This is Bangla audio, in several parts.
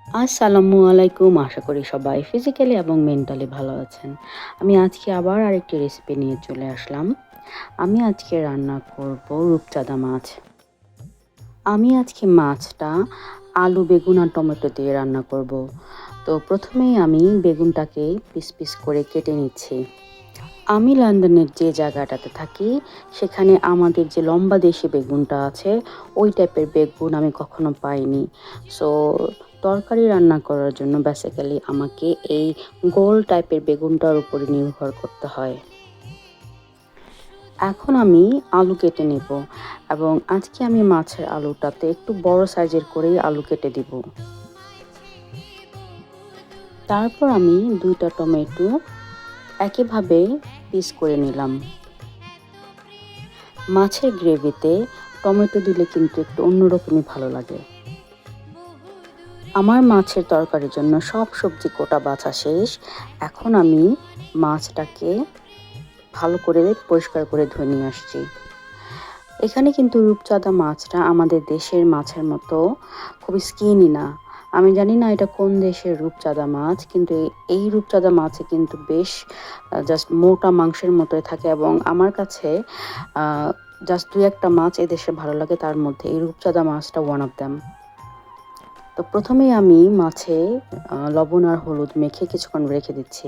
আসসালামু আলাইকুম। আশা করি সবাই ফিজিক্যালি এবং মেন্টালি ভালো আছেন। আমি আজকে আবার আরেকটি রেসিপি নিয়ে চলে আসলাম। আমি আজকে রান্না করব রূপচাঁদা মাছ। আমি আজকে মাছটা আলু, বেগুন আর টমেটো দিয়ে রান্না করব। তো প্রথমেই আমি বেগুনটাকে পিস পিস করে কেটে নিচ্ছি। আমি লন্ডনের যে জায়গাটাতে থাকি সেখানে আমাদের যে লম্বা দেশি বেগুনটা আছে ওই টাইপের বেগুন আমি কখনো পাইনি। সো তরকারি রান্না করার জন্য বেসিক্যালি আমাকে এই গোল টাইপের বেগুনটার উপরে নির্ভর করতে হয়। এখন আমি আলু কেটে নেব এবং আজকে আমি মাছের আলুটাতে একটু বড় সাইজের করেই আলু কেটে দিব। তারপর আমি 2টা টমেটো একইভাবে পিস করে নিলাম। মাছের গ্রেভিতে টমেটো দিলে কিন্তু একটু অন্যরকমই ভালো লাগে। আমার মাছের তরকারির জন্য সব সবজি কোটা বাছা শেষ। এখন আমি মাছটাকে ভালো করে পরিষ্কার করে ধুয়ে নিয়ে আসছি। এখানে কিন্তু রূপচাঁদা মাছটা আমাদের দেশের মাছের মতো খুবই স্কিনি না। আমি জানি না এটা কোন দেশের রূপচাঁদা মাছ, কিন্তু এই রূপচাঁদা মাছে কিন্তু বেশ জাস্ট মোটা মাংসের মতোই থাকে এবং আমার কাছে জাস্ট 2-1টা মাছ এদেশে ভালো লাগে, তার মধ্যে এই রূপচাঁদা মাছটা ওয়ান অফ দ্যাম। তো প্রথমেই আমি মাছে লবণ আর হলুদ মেখে কিছুক্ষণ রেখে দিচ্ছি।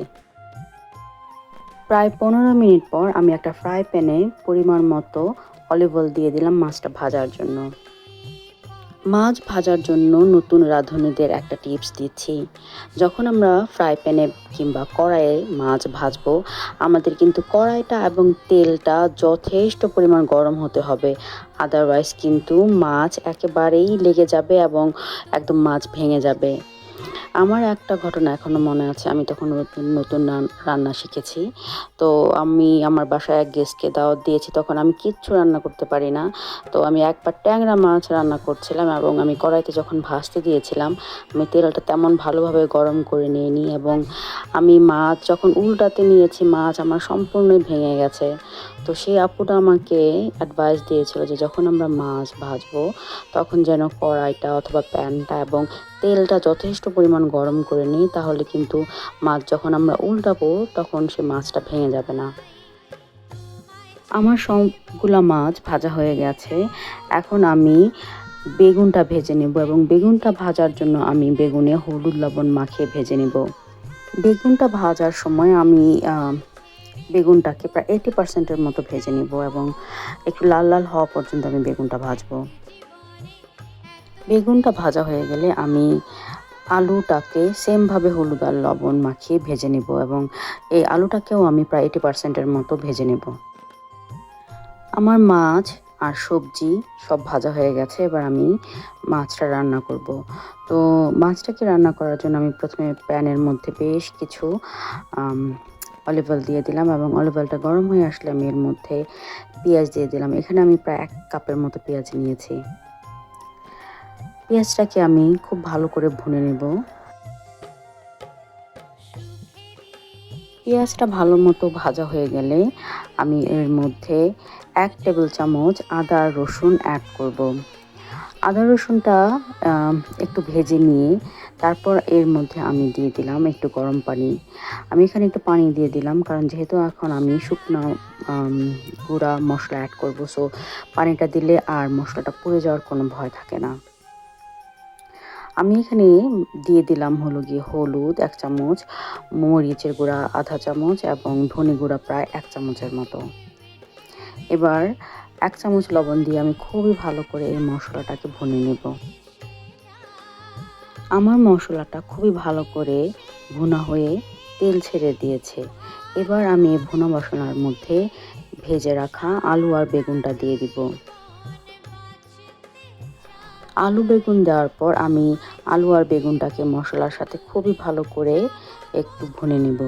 প্রায় 15 মিনিট পর আমি একটা ফ্রাই প্যানে পরিমাণ মতো অলিভ অয়েল দিয়ে দিলাম মাছটা ভাজার জন্য। মাছ ভাজার জন্য নতুন রাঁধুনিদের একটা টিপস দিচ্ছি। যখন আমরা ফ্রাই প্যানে কিংবা কড়াইয়ে মাছ ভাজবো, আমাদের কিন্তু কড়াইটা এবং তেলটা যথেষ্ট পরিমাণ গরম হতে হবে। আদারওয়াইজ কিন্তু মাছ একেবারেই লেগে যাবে এবং একদম মাছ ভেঙে যাবে। আমার একটা ঘটনা এখনো মনে আছে। আমি তখন নতুন নতুন রান্না শিখেছি। তো আমি আমার বাসায় এক গেস্টকে দাওয়াত দিয়েছি। তখন আমি কিচ্ছু রান্না করতে পারি না। তো আমি একবার ট্যাংরা মাছ রান্না করছিলাম এবং আমি কড়াইতে যখন ভাজতে দিয়েছিলাম, আমি তেলটা তেমন ভালোভাবে গরম করে নিইনি এবং আমি মাছ যখন উল্টাতে নিয়েছি, মাছ আমার সম্পূর্ণই ভেঙে গেছে। তো সেই আপুটা আমাকে অ্যাডভাইস দিয়েছিল যে যখন আমরা মাছ ভাজবো তখন যেন কড়াইটা অথবা প্যানটা এবং তেলটা যথেষ্ট পরিমাণ গরম করে নিই, তাহলে কিন্তু মাছ যখন আমরা উল্টাবো তখন সে মাছটা ভেঙে যাবে না। আমার সবগুলা মাছ ভাজা হয়ে গেছে। এখন আমি বেগুনটা ভেজে নেব এবং বেগুনটা ভাজার জন্য আমি বেগুনে হলুদ লবণ মাখিয়ে ভেজে নেব। বেগুনটা ভাজার সময় আমি বেগুনটাকে প্রায় 80% মতো ভেজে নিব এবং একটু লাল লাল হওয়া পর্যন্ত আমি বেগুনটা ভাজবো। বেগুনটা ভাজা হয়ে গেলে আমি আলুটাকে সেমভাবে হলুদ আর লবণ মাখিয়ে ভেজে নেব এবং এই আলুটাকেও আমি প্রায় 80% মতো ভেজে নেব। আমার মাছ আর সবজি সব ভাজা হয়ে গেছে। এবার আমি মাছটা রান্না করব। তো মাছটাকে রান্না করার জন্য আমি প্রথমে প্যানের মধ্যে বেশ কিছু অলিভ অয়েল দিয়ে দিলাম এবং অলিভ অয়েলটা গরম হয়ে আসলে আমি এর মধ্যে পেঁয়াজ দিয়ে দিলাম। এখানে আমি প্রায় 1 কাপের মতো পেঁয়াজ নিয়েছি। পেঁয়াজটাকে আমি খুব ভালো করে ভুনে নেব। পেঁয়াজটা ভালো মতো ভাজা হয়ে গেলে আমি এর মধ্যে 1 টেবিল চামচ আদা আর রসুন অ্যাড করব। আদা রসুনটা একটু ভেজে নিয়ে তারপর এর মধ্যে আমি দিয়ে দিলাম একটু গরম পানি। আমি এখানে একটু পানি দিয়ে দিলাম কারণ যেহেতু এখন আমি শুকনো গুঁড়া মশলা অ্যাড করব, সো পানিটা দিলে আর মশলাটা পুড়ে যাওয়ার কোনো ভয় থাকে না। আমি এখানে দিয়ে দিলাম হলো গিয়ে হলুদ 1 চামচ, মরিচের গুঁড়া আধা চামচ এবং ধনে গুঁড়া প্রায় 1 চামচের মতো। এবার 1 চামচ লবণ দিয়ে আমি খুবই ভালো করে এই মশলাটাকে ভুনে নেব। আমার মশলাটা খুবই ভালো করে ভুনা হয়ে তেল ছেড়ে দিয়েছে। এবার আমি এই ভুনা মশলার মধ্যে ভেজে রাখা আলু আর বেগুনটা দিয়ে দিব। আলু বেগুন দেওয়ার পর আমি আলু আর বেগুনটাকে মশলার সাথে খুবই ভালো করে একটু ভুনে নেব।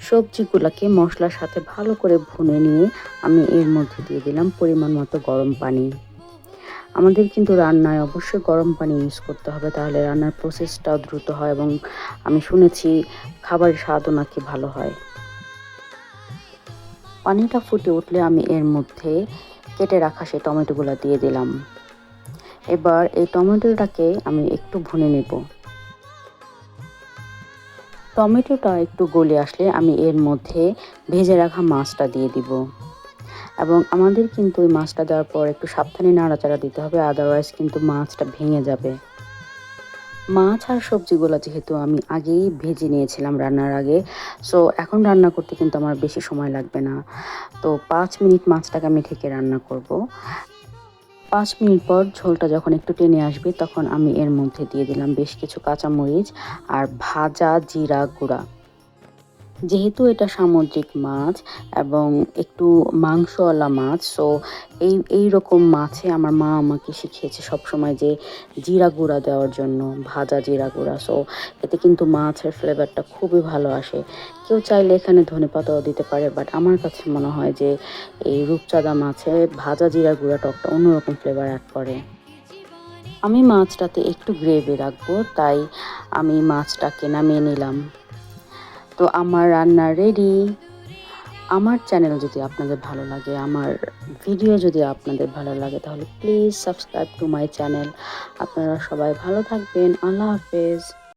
সবজিগুলোকে মশলার সাথে ভালো করে ভুনে নিয়ে আমি এর মধ্যে দিয়ে দিলাম পরিমাণ মতো গরম পানি। আমাদের কিন্তু রান্নায় অবশ্যই গরম পানি ইউজ করতে হবে, তাহলে রান্নার প্রসেসটাও দ্রুত হয় এবং আমি শুনেছি খাবারের স্বাদও নাকি ভালো হয়। পানিটা ফুটে উঠলে আমি এর মধ্যে কেটে রাখা সেই টমেটোগুলো দিয়ে দিলাম। এবার এই টমেটোটাকে আমি একটু ভুনে নেব। টমেটোটা একটু গলে আসলে আমি এর মধ্যে ভেজে রাখা মাছটা দিয়ে দিব। এবং আমাদের কিন্তু ওই মাছটা দেওয়ার পর একটু সাবধানে নাড়াচাড়া দিতে হবে, আদারওয়াইজ কিন্তু মাছটা ভেঙে যাবে। মাছ আর সবজিগুলো যেহেতু আমি আগেই ভেজে নিয়েছিলাম রান্নার আগে, সো এখন রান্না করতে কিন্তু আমার বেশি সময় লাগবে না। তো 5 মিনিট মাছটাকে আমি ঢেকে রান্না করব। 5 মিনিট পর ঝোলটা যখন একটু টেনে আসবে তখন আমি এর মধ্যে দিয়ে দিলাম বেশ কিছু কাঁচামরিচ আর ভাজা জিরা গুঁড়া। যেহেতু এটা সামুদ্রিক মাছ এবং একটু মাংসওয়ালা মাছ, সো এই রকম মাছে আমার মা আমাকে শিখিয়েছে সবসময় যে জিরা গুঁড়া দেওয়ার জন্য, ভাজা জিরা গুঁড়া। সো এতে কিন্তু মাছের ফ্লেভারটা খুবই ভালো আসে। কেউ চাইলে এখানে ধনেপাতাও দিতে পারে, বাট আমার কাছে মনে হয় যে এই রূপচাঁদা মাছে ভাজা জিরা গুঁড়াটা একটা অন্যরকম ফ্লেভার অ্যাড করে। আমি মাছটাতে একটু গ্রেভি রাখবো, তাই আমি মাছটাকে নামিয়ে নিলাম। তো আমার রান্না রেডি। আমার চ্যানেল যদি আপনাদের ভালো লাগে, আমার ভিডিও যদি আপনাদের ভালো লাগে, তাহলে please subscribe to my channel. আপনারা সবাই ভালো থাকবেন। আল্লাহ হাফেজ।